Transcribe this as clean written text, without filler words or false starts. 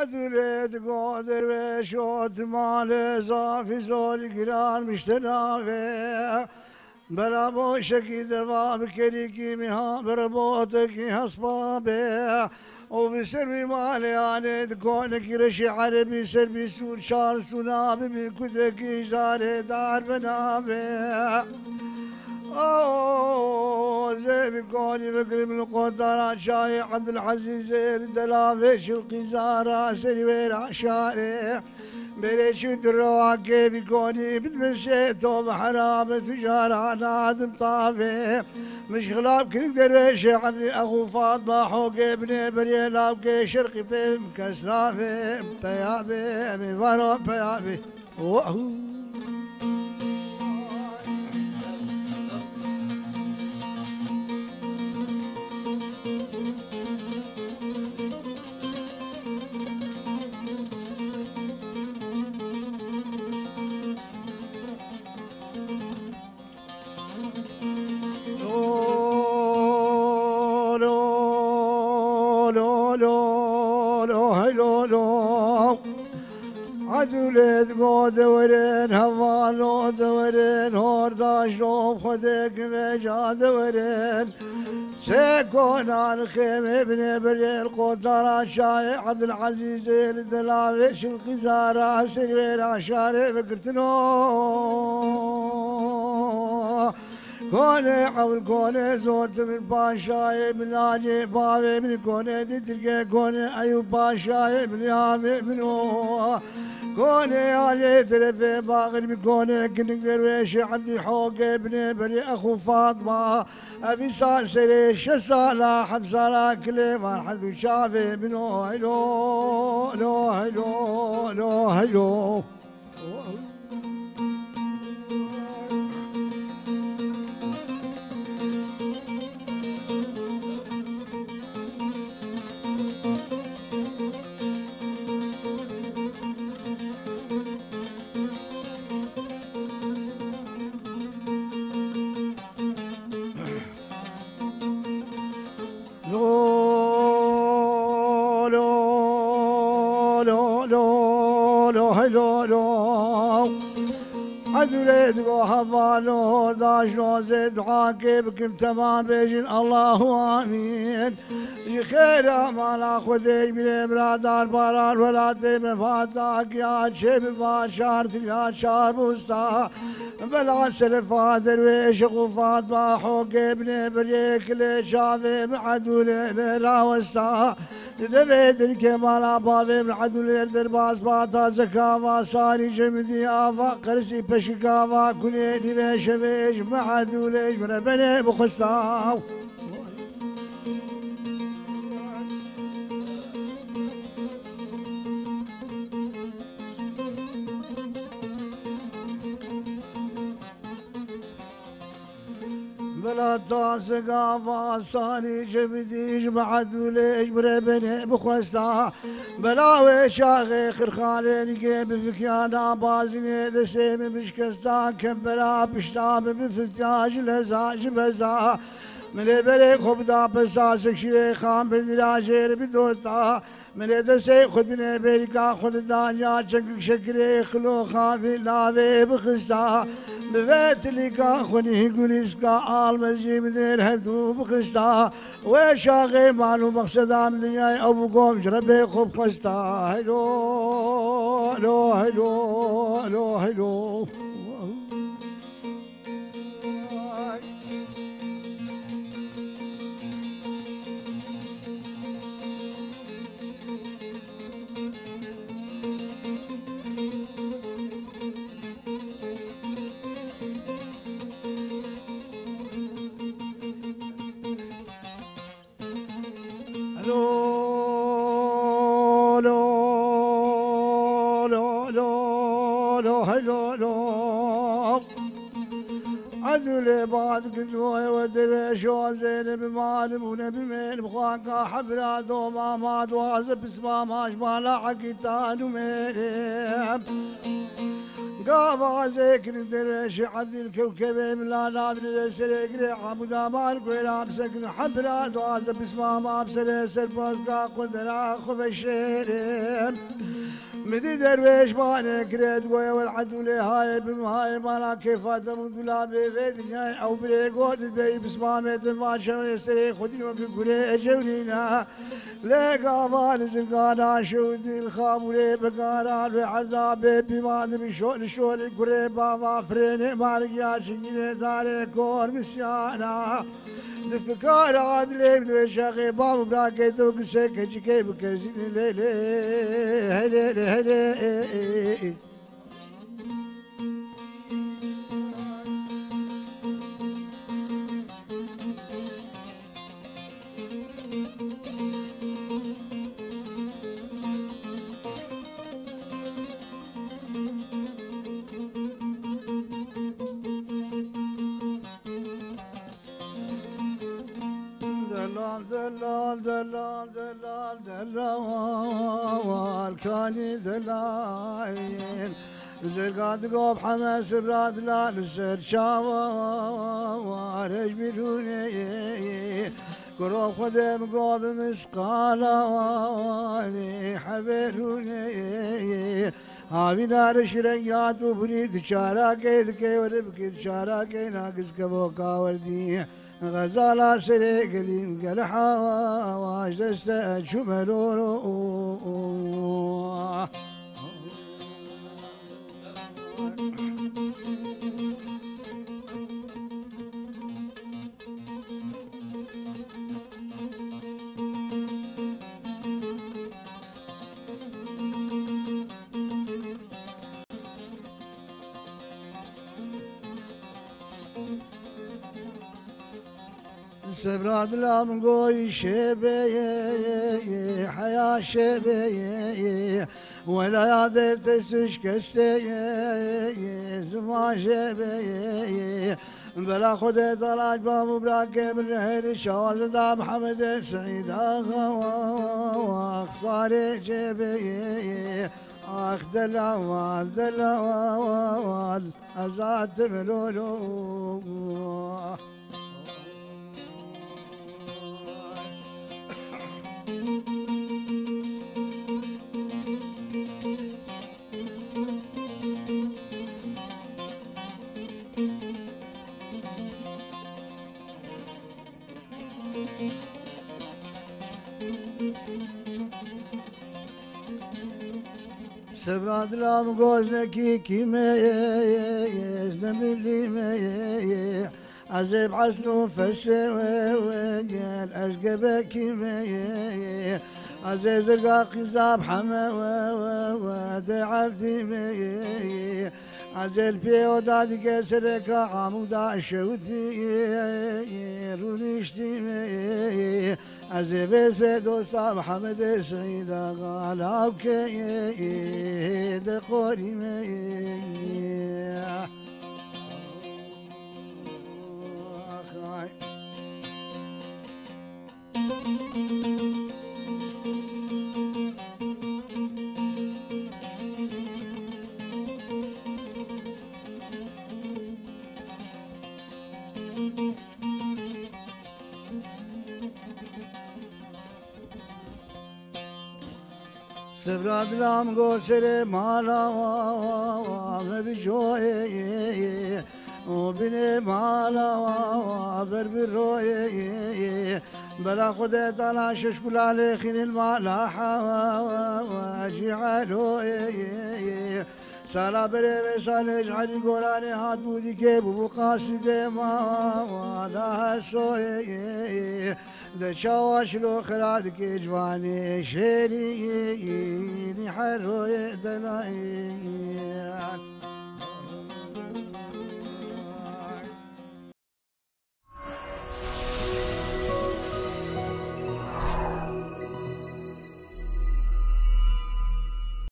عدولت قادر وشوت مال صافي زول قرار مشتنافي بلا بوشكي دباب كريكي مها بربوتك هصبابي وبسربي مالي يعني تكونك رشي عربي سربي سور شار سنابي من كتك جاري دار بنابي اوه زي بكوني بقرب القدرات شاي عبد العزيز الدلافش القزارة سرير عشاري بريش الدرواكي بكوني بتمشيتو بحرام تجارة نادم طافي مش خلاف كل درويش عبد اخو فاطمة حوق ابن بريلا وكي شرقي في مكسلافي بيابي مفارو بيابي عدولت قود ورين هوالو دورين هورداش روب خدك مجا دورين سيكون الخيم ابن بريل قدرات شاي عبد العزيز الدلاويش القزارة سرير عشاري فكرتنو كوني حول كوني زورت من باشاي من لاجي بابي من كوني دتلقى كوني ايوب باشاي من يامي منو كوني علي تلفي باغر بكوني كنك درويش عندي حوق ابن بري اخو فاطمه ابي ساسري شسالا حفصالا كل ما حد شافي منو هلو هلو هلو هلو هلو عدولت وحفالو داش روزد عاقبكم تمام بيجن الله امين خير ما ناخذك من برادر باران ولا تم فاتك يا شيب باشار يا شار بوستا بلا سلفا درويش غفات ما حوق ابن بريك لشافي معدول راوستا دبيت الكمال ابابي من عدول درباس باتا زكاوا صاري جمدي افا قرسي بشكاوا كوني بيش بيش معدول من بني بخستا بلا تاسقا فاصاني جبديش بعد وليش بربني بخوستا بلا وشاغي خرخالين جيب فكيانا بازني دسيم مشكستا كبلا بشتاب بفتاج لزاج بزا من بلي خبدا بساسك شيخان بدراجير بدوتا من دسي خد من بيلكا خد دانيا شنك شكري خلو خافي لافي بخستا بفيت لكا خوني قوليسكا المزي من الهدو بخستا وشاغي مالو مقصدا من دنياي ابو قوم جربي خب خستا هلو هلو هلو هلو هلو عدل بعد قدوة ودريش وزين بمال ونبي من بخاكا حبلا دوما ما دوازب اسما ماش مالا حكيتان وميريم قابا ذكر الدرش عبد الكوكب ملا نابن سرقري عبدا مالك ويرام سكن حبرا دواز بسما ما بسر سرباسكا قدرا خف الشيرين مدي درويش ما كريد قوي والعدو لي هاي بمهاي مالا كيف تموت بلا بيدنيا او بريقود بي بسما ميت ما شو يستري خدني وكوري اجونينا لقى مال زرقانا شود الخامولي بقاران بعذاب بما ادري شو القريبا ما فريني مالك يا شقيني داري كور مسيانا دفكار عادلي بدو شاقي بابو براكيت وكسيك جيكي بكزيني ليلي هلي هلي دلال كاني دلاين زرقاد قوب حماس براد لا نسر شاوار اجبروني قروب خدم قوب مسقالا حبروني هاوی نارش رنگات و برید چارا که دکی و ربکید چارا که ناقص کبو کاوردی غزالا سری قلیم قلحا واش دست شملولو سبراد لام قوي شبيه حياة شبيه ولا يادر تسوش كستيه زمان شبيه بلا خد طلاج بابو براكب الرهيل شواز دا محمد سعيد اخ صاري جبيه اخ دلوال دلوال ازاد ملولو سبراد لام قوزنكي كيميز نملي مي عزب عسلو فسر وقال أشقبك كيمي عزيز القاقي زاب حما ودعفتي مي عزيز بيو دادي كسرك عمودا شوثي رونيشتي مي عزيز بدوستا محمد سعيد غالب كيد قوري مي سبراد لام قوسر مالا مبجوي وبني مالا بربروي بلا خد طلع ششكل على خين المالاحة واجعلوي سالا بري سالج علي قولاني هات بودي كيب وقاسد ما ولا سوي ده شواش لو خرادك جواني شيري حروي دلاي